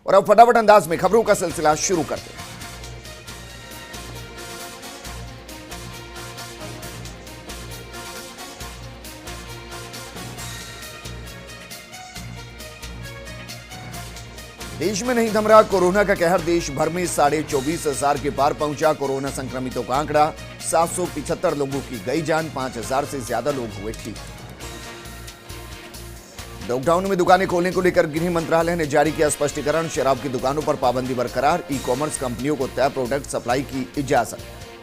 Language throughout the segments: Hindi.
और अब फटाफट अंदाज में खबरों का सिलसिला शुरू करते हैं। देश में नहीं थम रहा कोरोना का कहर। देश भर में 24,500 के पार पहुंचा कोरोना संक्रमितों का आंकड़ा। 775 लोगों की गई जान, 5,000 से ज्यादा लोग हुए ठीक। लॉकडाउन में दुकानें खोलने को लेकर गृह मंत्रालय ने जारी किया स्पष्टीकरण। शराब की दुकानों पर पाबंदी बरकरार। ई कॉमर्स कंपनियों को तय प्रोडक्ट सप्लाई की इजाजत।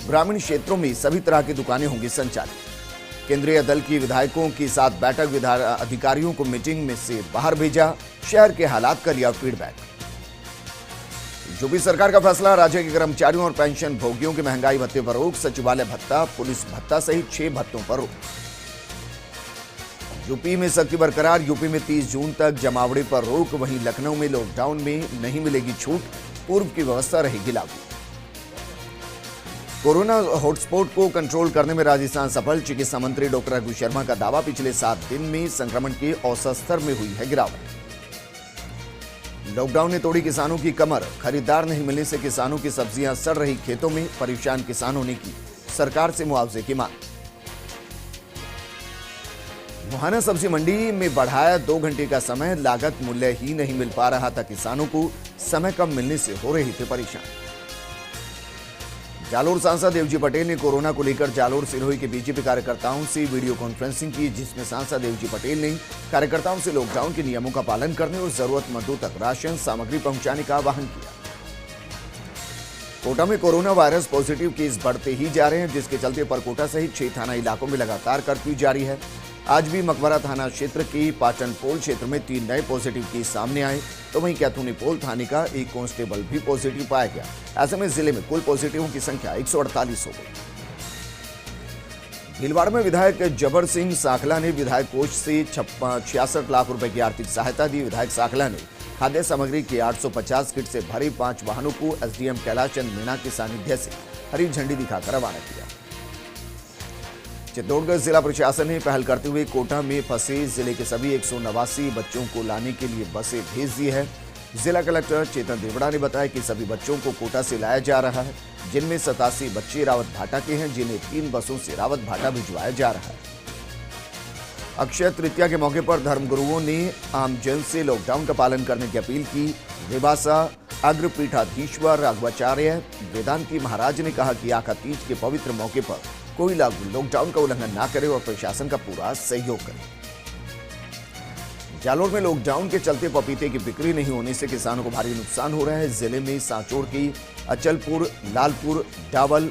ग्रामीण क्षेत्रों में सभी तरह की दुकानें होंगी संचालित। केंद्रीय दल की विधायकों के साथ बैठक। अधिकारियों को मीटिंग में से बाहर भेजा। शहर के हालात का लिया फीडबैक। यूपी सरकार का फैसला। राज्य के कर्मचारियों और पेंशन भोगियों के महंगाई भत्ते पर रोक। सचिवालय भत्ता, पुलिस भत्ता सहित 6 भत्तों पर रोक। यूपी में सख्ती बरकरार। यूपी में 30 जून तक जमावड़े पर रोक। वहीं लखनऊ में लॉकडाउन में नहीं मिलेगी छूट, पूर्व की व्यवस्था रहेगी लागू। कोरोना हॉटस्पॉट को कंट्रोल करने में राजस्थान सफल। चिकित्सा मंत्री डॉक्टर रघु शर्मा का दावा। पिछले 7 दिन में संक्रमण के औसत स्तर में हुई है गिरावट। लॉकडाउन ने तोड़ी किसानों की कमर। खरीदार नहीं मिलने से किसानों की सब्जियां सड़ रही खेतों में। परेशान किसानों ने की सरकार से मुआवजे की मांग। मुहाना सब्जी मंडी में बढ़ाया 2 घंटे का समय। लागत मूल्य ही नहीं मिल पा रहा था किसानों को। समय कम मिलने से हो रहे थे परेशान। जालोर सांसद देवजी पटेल ने कोरोना को लेकर जालोर सिरोही के बीजेपी कार्यकर्ताओं से वीडियो कॉन्फ्रेंसिंग की, जिसमें सांसद देवजी पटेल ने कार्यकर्ताओं से लॉकडाउन के नियमों का पालन करने और जरूरतमंदों तक राशन सामग्री पहुंचाने का आह्वान किया। कोटा में कोरोना वायरस पॉजिटिव केस बढ़ते ही जा रहे हैं, जिसके चलते परकोटा सहित 6 थाना इलाकों में लगातार कर्फ्यू जारी है। आज भी मकबरा थाना क्षेत्र के पाटन पोल क्षेत्र में 3 नए पॉजिटिव केस सामने आए, तो वहीं कैथुनी पोल थाने का एक कांस्टेबल भी पॉजिटिव पाया गया। ऐसे में जिले में कुल पॉजिटिवों की संख्या 148 हो गई। भीलवाड़ा में विधायक जबर सिंह साखला ने विधायक कोष से 66 लाख रुपए की आर्थिक सहायता दी। विधायक साखला ने खाद्य सामग्री के 850 किट से भरे 5 वाहनों को एसडीएम कैलाश चंद मीणा के सानिध्य से हरी झंडी दिखाकर रवाना किया। चित्तौड़गढ़ जिला प्रशासन ने पहल करते हुए कोटा में फंसे जिले के सभी 189 बच्चों को लाने के लिए बसें भेज दी है। जिला कलेक्टर चेतन देवड़ा ने बताया कि सभी बच्चों को कोटा से लाया जा रहा है, जिनमें 87 बच्चे रावत भाटा के हैं, जिन्हें 3 बसों से रावत भाटा भिजवाया जा रहा है। अक्षय तृतीया के मौके पर धर्मगुरुओं ने आमजन से लॉकडाउन का पालन करने की अपील की। रेबासा अग्रपीठाधीश्वर राघवाचार्य वेदांती महाराज ने कहा कि आखा तीज के पवित्र मौके पर कोई लॉकडाउन का उल्लंघन ना करे और प्रशासन का पूरा सहयोग करे। जालोर में लॉकडाउन के चलते पपीते की बिक्री नहीं होने से किसानों को भारी नुकसान हो रहा है। जिले में सांचौर की अचलपुर, लालपुर, डावल,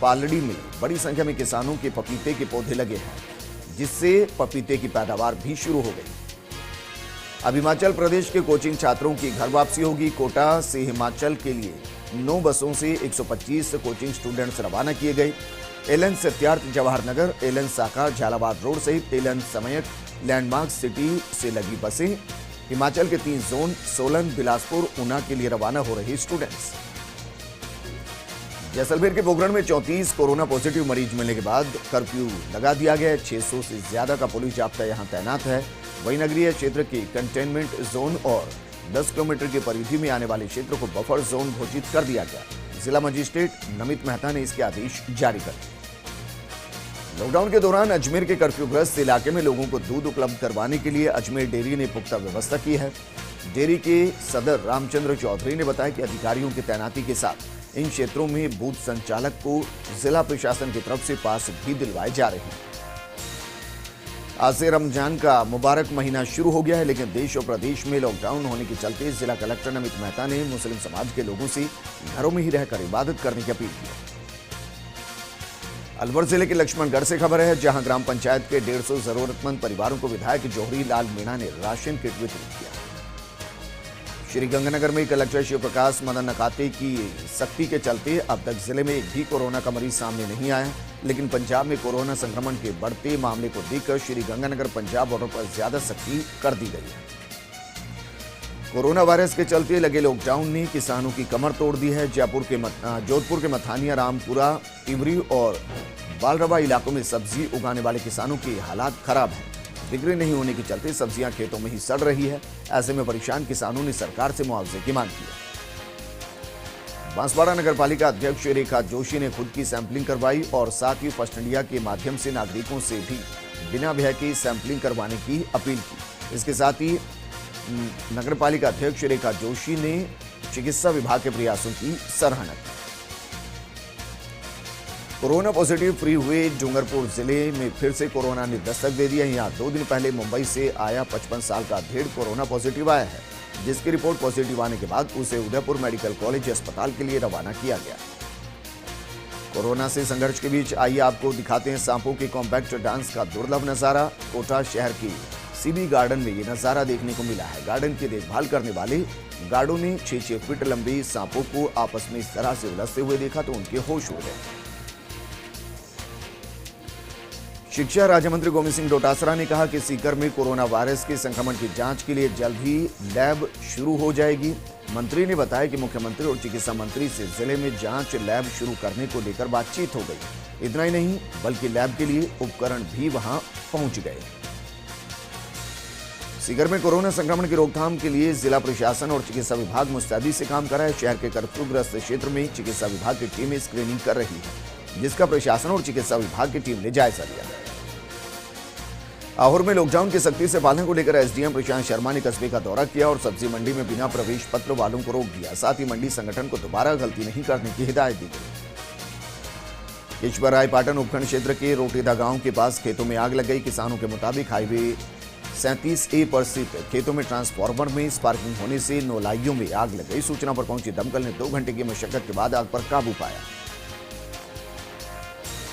पालड़ी में बड़ी संख्या में किसानों के पपीते के पौधे लगे हैं, जिससे पपीते की पैदावार भी शुरू हो गई। अब हिमाचल प्रदेश के कोचिंग छात्रों की घर वापसी होगी। कोटा से हिमाचल के लिए 9 बसों से 125 कोचिंग स्टूडेंट्स रवाना किए गए। एलन सत्यार्थ जवाहर नगर, एलन साका झालावाड़ रोड सहित एलन समयक लैंडमार्क सिटी से लगी बसें हिमाचल के 3 जोन सोलन, बिलासपुर, ऊना के लिए रवाना हो रही स्टूडेंट्स। जैसलमेर के पोखरण में 34 कोरोना पॉजिटिव मरीज मिलने के बाद कर्फ्यू लगा दिया गया है। 600 से ज्यादा का पुलिस जाब्ता यहां तैनात है। वहीं नगरीय क्षेत्र के कंटेनमेंट जोन और 10 किलोमीटर की परिधि में आने वाले क्षेत्र को बफर जोन घोषित कर दिया गया। जिला मजिस्ट्रेट नमित मेहता ने इसके आदेश जारी कर दिए। लॉकडाउन के दौरान अजमेर के कर्फ्यूग्रस्त इलाके में लोगों को दूध उपलब्ध करवाने के लिए अजमेर डेयरी ने पुख्ता व्यवस्था की है। डेयरी के सदर रामचंद्र चौधरी ने बताया कि अधिकारियों की तैनाती के साथ इन क्षेत्रों में बूथ संचालक को जिला प्रशासन की तरफ से पास भी दिलवाए जा रहे हैं। आज से रमजान का मुबारक महीना शुरू हो गया है, लेकिन देश और प्रदेश में लॉकडाउन होने के चलते जिला कलेक्टर नमित मेहता ने मुस्लिम समाज के लोगों से घरों में ही रहकर इबादत करने की अपील की। अलवर जिले के लक्ष्मणगढ़ से खबर है, जहां ग्राम पंचायत के 150 जरूरतमंद परिवारों को विधायक जौहरी लाल मीणा ने राशन किट वितरित किया। श्रीगंगानगर में कलेक्टर शिव प्रकाश मदन नकाते की सख्ती के चलते अब तक जिले में एक भी कोरोना का मरीज सामने नहीं आया, लेकिन पंजाब में कोरोना संक्रमण के बढ़ते मामले को देखकर श्रीगंगानगर पंजाब बॉर्डर पर ज्यादा सख्ती कर दी गई है। कोरोना वायरस के चलते लगे लॉकडाउन ने किसानों की कमर तोड़ दी है। जोधपुर के मथानिया, रामपुरा, टिमरी और बालरवा इलाकों में सब्जी उगाने वाले किसानों के हालात खराब हैं। बिक्री नहीं होने के चलते सब्जियां खेतों में ही सड़ रही है। ऐसे में परेशान किसानों ने सरकार से मुआवजे की मांग की है। बांसवाड़ा नगर पालिका अध्यक्ष रेखा जोशी ने खुद की सैंपलिंग करवाई और साथ ही फर्स्ट इंडिया के माध्यम से नागरिकों से भी बिना भय के सैंपलिंग करवाने की अपील की। इसके साथ ही नगर पालिका अध्यक्ष रेखा जोशी ने चिकित्सा विभाग के प्रयासों की सराहना की। कोरोना पॉजिटिव फ्री हुए डूंगरपुर जिले में फिर से कोरोना ने दस्तक दे दिया। यहां 2 दिन पहले मुंबई से आया 55 साल का भेड़ कोरोना पॉजिटिव आया है, जिसकी रिपोर्ट पॉजिटिव आने के बाद उसे उदयपुर मेडिकल कॉलेज अस्पताल के लिए रवाना किया गया। कोरोना से संघर्ष के बीच आइए आपको दिखाते हैं सांपों के कॉम्पैक्ट डांस का दुर्लभ नजारा। कोटा शहर की सीबी गार्डन में ये नजारा देखने को मिला है। गार्डन की देखभाल करने वाले गार्डों ने 6-6 फीट लंबे सांपों को आपस में इस तरह से उलझते हुए देखा तो उनके होश उड़ गए। शिक्षा राज्य मंत्री गोविंद सिंह डोटासरा ने कहा कि सीकर में कोरोना वायरस के संक्रमण की जांच के लिए जल्द ही लैब शुरू हो जाएगी। मंत्री ने बताया कि मुख्यमंत्री और चिकित्सा मंत्री से जिले में जांच लैब शुरू करने को लेकर बातचीत हो गई। इतना ही नहीं बल्कि लैब के लिए उपकरण भी वहां पहुंच गए। सीकर में कोरोना संक्रमण की रोकथाम के लिए जिला प्रशासन और चिकित्सा विभाग मुस्तैदी से काम कर रहा है। शहर के कर्फ्यूग्रस्त क्षेत्र में चिकित्सा विभाग की टीम स्क्रीनिंग कर रही है, जिसका प्रशासन और चिकित्सा विभाग की टीम ने जायजा लिया। आहोर में लॉकडाउन की सख्ती से पालने को लेकर एसडीएम प्रशांत शर्मा ने कस्बे का दौरा किया और सब्जी मंडी में बिना प्रवेश पत्र वालों को रोक दिया। साथ ही मंडी संगठन को दोबारा गलती नहीं करने की हिदायत दी गई। ईश्वरराय पाटन उपखंड क्षेत्र के रोटेदा गांव के पास खेतों में आग लग गई। किसानों के मुताबिक हाईवे 37A पर स्थित खेतों में ट्रांसफार्मर में स्पार्किंग होने से नौलाइयों में आग लग गई। सूचना पर पहुंची दमकल ने 2 घंटे की मशक्कत के बाद आग पर काबू पाया।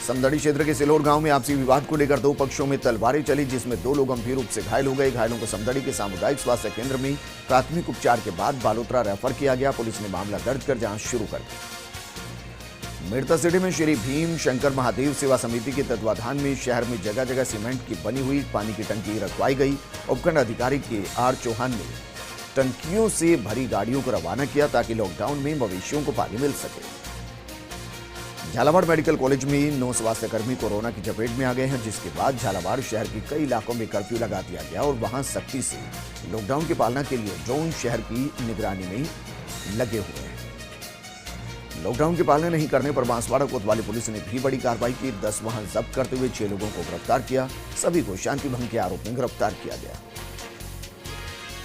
समदड़ी क्षेत्र के सिलोर गांव में आपसी विवाद को लेकर 2 पक्षों में तलवारें चली, जिसमें 2 लोग गंभीर रूप से घायल हो गए। घायलों को समदड़ी के सामुदायिक स्वास्थ्य केंद्र में प्राथमिक उपचार के बाद बालोतरा रेफर किया गया। पुलिस ने मामला दर्ज कर जांच शुरू कर दी। मेड़ता सिटी में श्री भीम शंकर महादेव सेवा समिति के तत्वाधान में शहर में जगह जगह सीमेंट की बनी हुई पानी की टंकी रखवाई गई। उपखंड अधिकारी के आर चौहान ने टंकियों से भरी गाड़ियों को रवाना किया ताकि लॉकडाउन में मवेशियों को पानी मिल सके। झालावाड़ मेडिकल कॉलेज में 9 स्वास्थ्यकर्मी कोरोना की चपेट में आ गए हैं, जिसके बाद झालावाड़ शहर के कई इलाकों में कर्फ्यू लगा दिया गया और वहां सख्ती से लॉकडाउन की पालना के लिए ड्रोन शहर की निगरानी में लगे हुए हैं। लॉकडाउन की पालना नहीं करने पर बांसवाड़ा कोतवाली पुलिस ने भी बड़ी कार्रवाई की। 10 वाहन जब्त करते हुए 6 लोगों को गिरफ्तार किया। सभी को शांति भंग के आरोप में गिरफ्तार किया गया।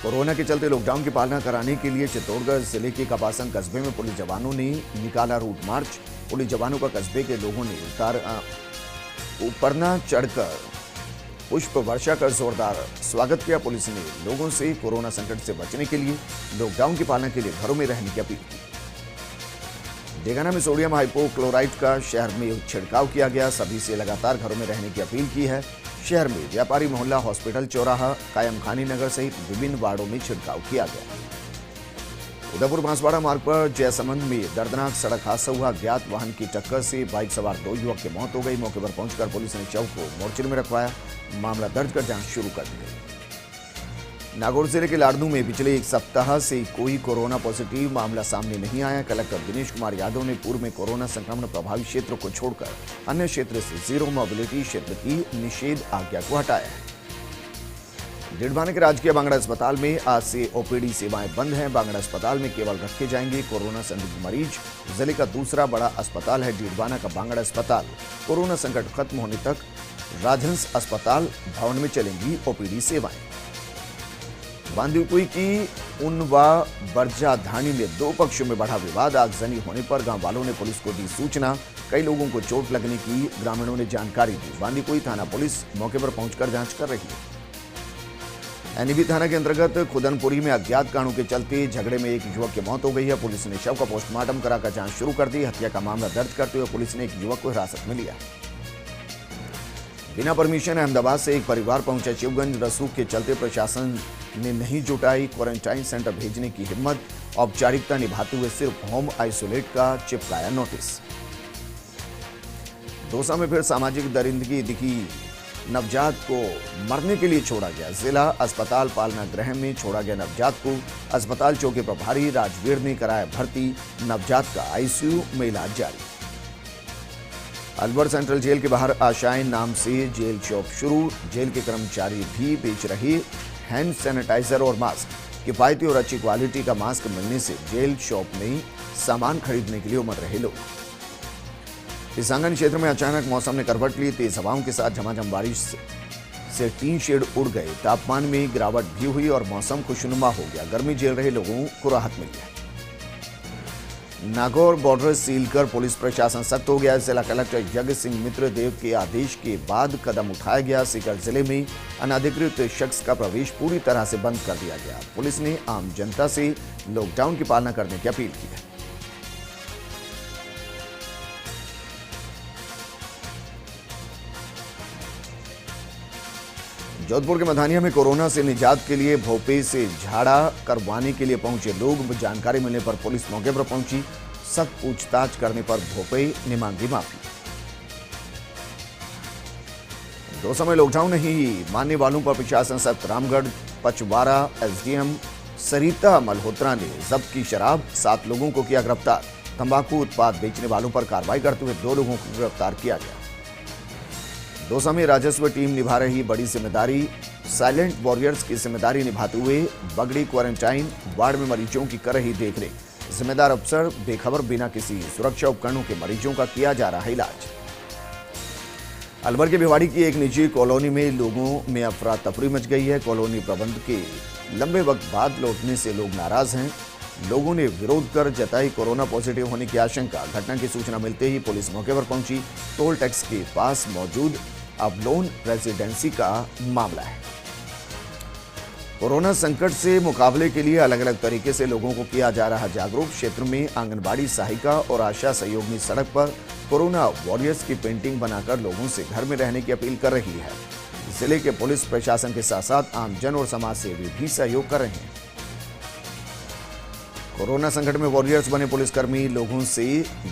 कोरोना के चलते लॉकडाउन की पालना कराने के लिए चित्तौड़गढ़ जिले के कपासन कस्बे में पुलिस जवानों ने निकाला रूट मार्च। पुलिस जवानों का कस्बे के लोगों ने ऊपरना चढ़कर पुष्प वर्षा कर जोरदार स्वागत किया। पुलिस ने लोगों से कोरोना संकट से बचने के लिए लॉकडाउन की पालना के लिए घरों में रहने की अपील की। डेगाना में सोडियम हाइपोक्लोराइड का शहर में छिड़काव किया गया। सभी से लगातार घरों में रहने की अपील की है। शहर में व्यापारी मोहल्ला, हॉस्पिटल चौराहा, कायम खानी नगर सहित विभिन्न वार्डों में छिड़काव किया गया। उदयपुर बांसवाड़ा मार्ग पर जयसमंद में दर्दनाक सड़क हादसा हुआ। अज्ञात वाहन की टक्कर से बाइक सवार 2 युवक की मौत हो गई। मौके पर पहुंचकर पुलिस ने शव को मोर्चरी में रखवाया। मामला दर्ज कर जांच शुरू कर दी गई। नागौर जिले के लाडनू में पिछले 1 सप्ताह से कोई कोरोना पॉजिटिव मामला सामने नहीं आया। कलेक्टर दिनेश कुमार यादव ने पूर्व में कोरोना संक्रमण प्रभावित क्षेत्र को छोड़कर अन्य क्षेत्र से जीरो मोबिलिटी क्षेत्र की निषेध आज्ञा को हटाया है। डीडवाना के राजकीय बांगड़ा अस्पताल में आज से ओपीडी सेवाएं बंद हैं। बांगड़ा अस्पताल में केवल रखे जाएंगे कोरोना संदिग्ध मरीज। जिले का दूसरा बड़ा अस्पताल है डीडवाना का बांगड़ा अस्पताल। कोरोना संकट खत्म होने तक राजहंस अस्पताल भवन में चलेंगी ओपीडी सेवाएं। बांदीकुई की उनवा बरजा धानी में 2 पक्षों में बढ़ा विवाद। आगजनी होने पर गांव वालों ने पुलिस को दी सूचना। कई लोगों को चोट लगने की ग्रामीणों ने जानकारी दी। बांदीकुई थाना पुलिस मौके पर पहुंचकर जांच कर रही है। एनबी थाना के अंतर्गत खुदनपुरी में अज्ञात कारणों के चलते झगड़े में एक युवक की मौत हो गई है। पुलिस ने शव का पोस्टमार्टम कराकर जांच शुरू कर दी। हत्या का मामला दर्ज करते हुए पुलिस ने एक युवक को हिरासत में लिया। बिना परमिशन अहमदाबाद से एक परिवार पहुंचा शिवगंज। रसूख के चलते प्रशासन ने नहीं जुटाई क्वारंटाइन सेंटर भेजने की हिम्मत। औपचारिकता निभाते हुए सिर्फ होम आइसोलेट का चिपकाया नोटिस। दौसा में फिर सामाजिक दरिंदगी दिखी। नवजात को मरने के लिए छोड़ा गया। जिला अस्पताल पालना गृह में छोड़ा गया नवजात को। अस्पताल चौकी प्रभारी राजवीर ने कराया भर्ती। नवजात का आईसीयू में इलाज जारी। अलवर सेंट्रल जेल के बाहर आशाएं नाम से जेल शॉप शुरू। जेल के कर्मचारी भी बेच रहे हैंड सैनिटाइजर और मास्क। किफायती और अच्छी क्वालिटी का मास्क मिलने से जेल शॉप में सामान खरीदने के लिए उमड़ रहे लोग। इस आंगन क्षेत्र में अचानक मौसम ने करवट ली। तेज हवाओं के साथ झमाझम बारिश से टीन शेड उड़ गए। तापमान में गिरावट भी हुई और मौसम खुशनुमा हो गया। गर्मी झेल रहे लोगों को राहत मिल गई। नागौर बॉर्डर सील कर पुलिस प्रशासन सख्त हो गया। जिला कलेक्टर यज्ञ सिंह मित्र देव के आदेश के बाद कदम उठाया गया। सीकर जिले में अनाधिकृत शख्स का प्रवेश पूरी तरह से बंद कर दिया गया। पुलिस ने आम जनता से लॉकडाउन की पालना करने की अपील की है। जोधपुर के मधानिया में कोरोना से निजात के लिए भोपे से झाड़ा करवाने के लिए पहुंचे लोग। जानकारी मिलने पर पुलिस मौके पर पहुंची। सख्त पूछताछ करने पर भोपे ने मांगी माफी। दो समय लॉकडाउन नहीं मानने वालों पर प्रशासन सख्त। रामगढ़ पचवारा एसडीएम सरिता मल्होत्रा ने जब्त की शराब। 7 लोगों को किया गिरफ्तार। तंबाकू उत्पाद बेचने वालों पर कार्रवाई करते हुए 2 लोगों को गिरफ्तार किया गया। दौसा में राजस्व टीम निभा रही बड़ी जिम्मेदारी। साइलेंट वॉरियर्स की जिम्मेदारी निभाते हुए बगड़ी क्वारंटाइन वार्ड में मरीजों की कर रही देखरेख। जिम्मेदार अफसर बेखबर बिना किसी सुरक्षा उपकरणों के मरीजों का किया जा रहा है इलाज। अलवर के भिवाड़ी की एक निजी कॉलोनी में लोगों में अफरा तफरी मच गई है। कॉलोनी प्रबंध के लंबे वक्त बाद लौटने से लोग नाराज हैं। लोगों ने विरोध कर जताई कोरोना पॉजिटिव होने की आशंका। घटना की सूचना मिलते ही पुलिस मौके पर पहुंची। टोल टैक्स के पास मौजूद अवलोन रेजिडेंसी का मामला है। कोरोना संकट से मुकाबले के लिए अलग अलग तरीके से लोगों को किया जा रहा जागरूक। क्षेत्र में आंगनबाड़ी सहायिका और आशा सहयोगी सड़क पर कोरोना वॉरियर्स की पेंटिंग बनाकर लोगों से घर में रहने की अपील कर रही है। जिले के पुलिस प्रशासन के साथ साथ आमजन और समाज सेवी भी सहयोग कर रहे हैं। कोरोना संकट में वॉरियर्स बने पुलिसकर्मी लोगों से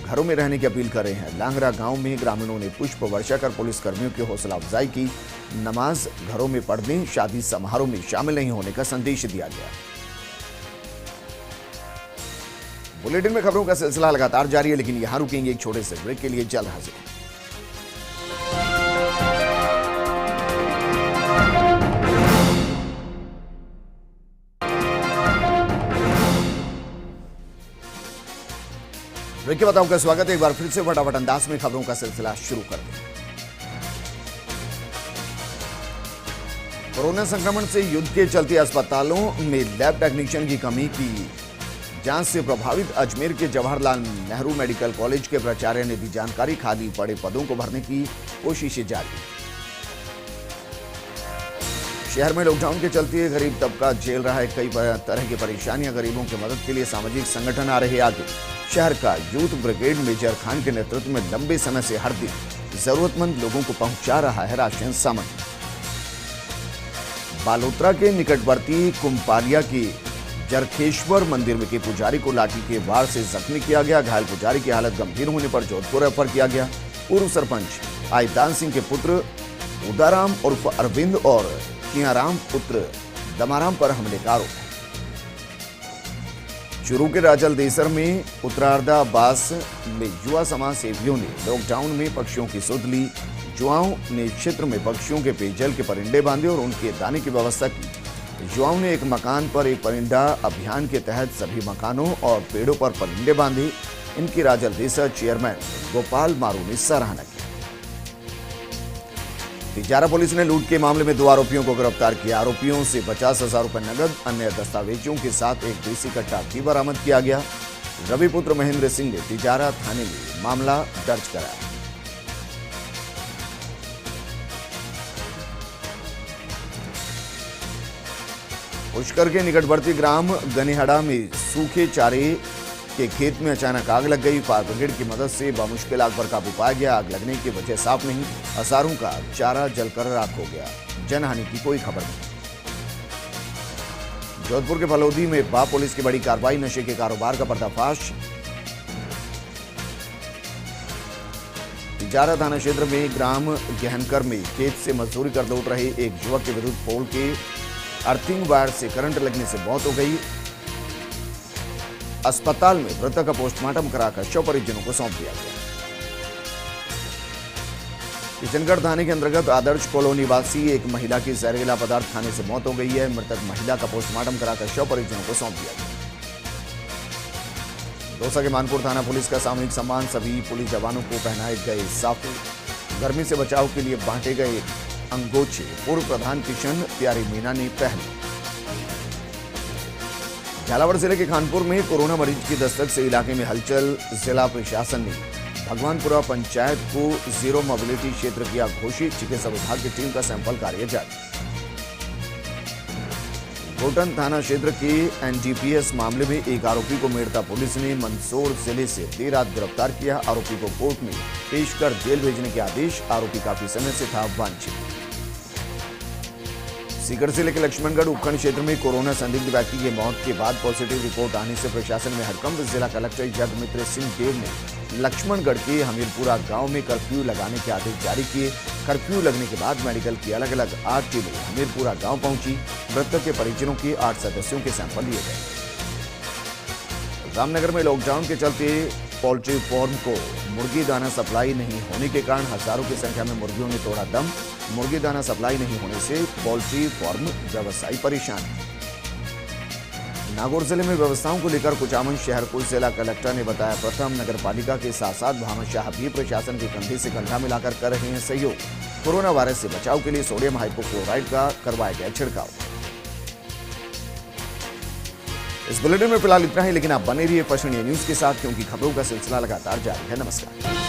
घरों में रहने की अपील कर रहे हैं। लांगरा गांव में ग्रामीणों ने पुष्प वर्षा कर पुलिसकर्मियों की हौसला अफजाई की। नमाज घरों में पढ़ने, शादी समारोह में शामिल नहीं होने का संदेश दिया गया। बुलेटिन में खबरों का सिलसिला लगातार जारी है, लेकिन यहां रुकेंगे एक छोटे से ब्रेक के लिए। जल्द हाजिर। ब्रेक के बाद आपका स्वागत है। एक बार फिर से फटाफट अंदाज में खबरों का सिलसिला शुरू कर दें। कोरोना संक्रमण से युद्ध के चलते अस्पतालों में लैब टेक्नीशियन की कमी की जांच से प्रभावित अजमेर के जवाहरलाल नेहरू मेडिकल कॉलेज के प्राचार्य ने दी जानकारी। खाली पड़े पदों को भरने की कोशिशें जारी। शहर में लॉकडाउन के चलते गरीब तबका झेल रहा है कई तरह की परेशानियां। गरीबों की मदद के लिए सामाजिक संगठन आ रहे आगे। शहर का यूथ ब्रिगेड मेजर खान के नेतृत्व में लंबे समय से हर दिन जरूरतमंद लोगों को पहुंचा रहा है राशन सामग्री। बालोतरा के निकटवर्ती कुंपालिया के जरखेश्वर मंदिर में के पुजारी को लाठी के वार से जख्मी किया गया। घायल पुजारी की हालत गंभीर होने पर जोधपुर रेफर किया गया। पूर्व सरपंच आईदान सिंह के पुत्र उदाराम उर्फ अरविंद और कियाराम पुत्र दमाराम पर हमले का आरोप है। चूरू के राजलदेसर में उत्तरार्धाबास में युवा समाज सेवियों ने लॉकडाउन में पक्षियों की सुध ली। युवाओं ने क्षेत्र में पक्षियों के पेयजल के परिंदे बांधे और उनके दाने की व्यवस्था की। युवाओं ने एक मकान पर एक परिंदा अभियान के तहत सभी मकानों और पेड़ों पर परिंदे बांधे। इनकी राजलदेसर चेयरमैन गोपाल मारू ने सराहना की। तिजारा पुलिस ने लूट के मामले में 2 आरोपियों को गिरफ्तार किया। आरोपियों से 50,000 रुपए नगद, अन्य दस्तावेजों के साथ एक देसी कट्टा भी बरामद किया गया। रविपुत्र महेंद्र सिंह ने तिजारा थाने में मामला दर्ज कराया। पुष्कर के निकटवर्ती ग्राम गनेहड़ा में सूखे चारे के खेत में अचानक आग लग गई। फायर ब्रिगेड की मदद से बामुश्किल आग पर काबू पाया गया। आग लगने की वजह साफ नहीं। हजारों का चारा जलकर राख हो गया। जनहानि की कोई खबर नहीं। जोधपुर के फलोदी में बा पुलिस की बड़ी कार्रवाई। नशे के कारोबार का पर्दाफाश। तिजारा थाना क्षेत्र में ग्राम गहनकर में खेत से मजदूरी कर लौट रहे एक युवक के विरुद्ध पोल के अर्थिंग वायर से करंट लगने से मौत हो गई। अस्पताल में मृतक का पोस्टमार्टम कराकर शव परिजनों को सौंप दिया गया। किशनगढ़ थाने के अंतर्गत आदर्श कॉलोनी वासी एक महिला की जहरीला पदार्थ खाने से मौत हो गई है। मृतक महिला का पोस्टमार्टम कराकर शव परिजनों को सौंप दिया गया। दौसा के मानपुर थाना पुलिस का सामूहिक सम्मान, सभी पुलिस जवानों को पहनाए गए साफे, गर्मी से बचाव के लिए बांटे गए अंगोछे, पूर्व प्रधान किशन प्यारी मीना ने पहने। झालावाड़ जिले के खानपुर में कोरोना मरीज की दस्तक से इलाके में हलचल, जिला प्रशासन ने भगवानपुरा पंचायत को जीरो मोबिलिटी क्षेत्र किया घोषित। चिकित्सा विभाग की टीम का सैंपल कार्य जारी। घोटन थाना क्षेत्र के एनडीपीएस मामले में एक आरोपी को मेड़ता पुलिस ने मंदसौर जिले से देर रात गिरफ्तार किया। आरोपी को कोर्ट में पेश कर जेल भेजने के आदेश। आरोपी काफी समय से था वांछित। सीकर जिले के लक्ष्मणगढ़ उपखंड क्षेत्र में कोरोना संदिग्ध व्यक्ति की मौत के बाद पॉजिटिव रिपोर्ट आने से प्रशासन में हड़कंप। जिला कलेक्टर जगमित्र सिंह देव ने लक्ष्मणगढ़ के हमीरपुरा गांव में कर्फ्यू लगाने के आदेश जारी किए। कर्फ्यू लगने के बाद मेडिकल की अलग अलग 8 टीमें हमीरपुरा गांव पहुंची। मृतक के परिजनों के 8 सदस्यों के सैंपल लिए गए। रामनगर में लॉकडाउन के चलते पोल्ट्री फार्म को मुर्गी दाना सप्लाई नहीं होने के कारण हजारों की संख्या में मुर्गियों ने तोड़ा दम। मुर्गी दाना सप्लाई नहीं होने से पोल्ट्री फार्म व्यवसायी परेशान। नागौर जिले में व्यवस्थाओं को लेकर कुचामन शहर को जिला कलेक्टर ने बताया प्रथम। नगर पालिका के साथ साथ भामाशाह भी प्रशासन के कंधे से कंधा मिलाकर कर रहे हैं सहयोग। कोरोना वायरस से बचाव के लिए सोडियम हाइपोक्लोराइड का करवाया गया छिड़काव। इस बुलेटिन में फिलहाल इतना ही, लेकिन आप बने रहिए फर्स्ट इंडिया न्यूज के साथ, क्योंकि खबरों का सिलसिला लगातार जारी है। नमस्कार।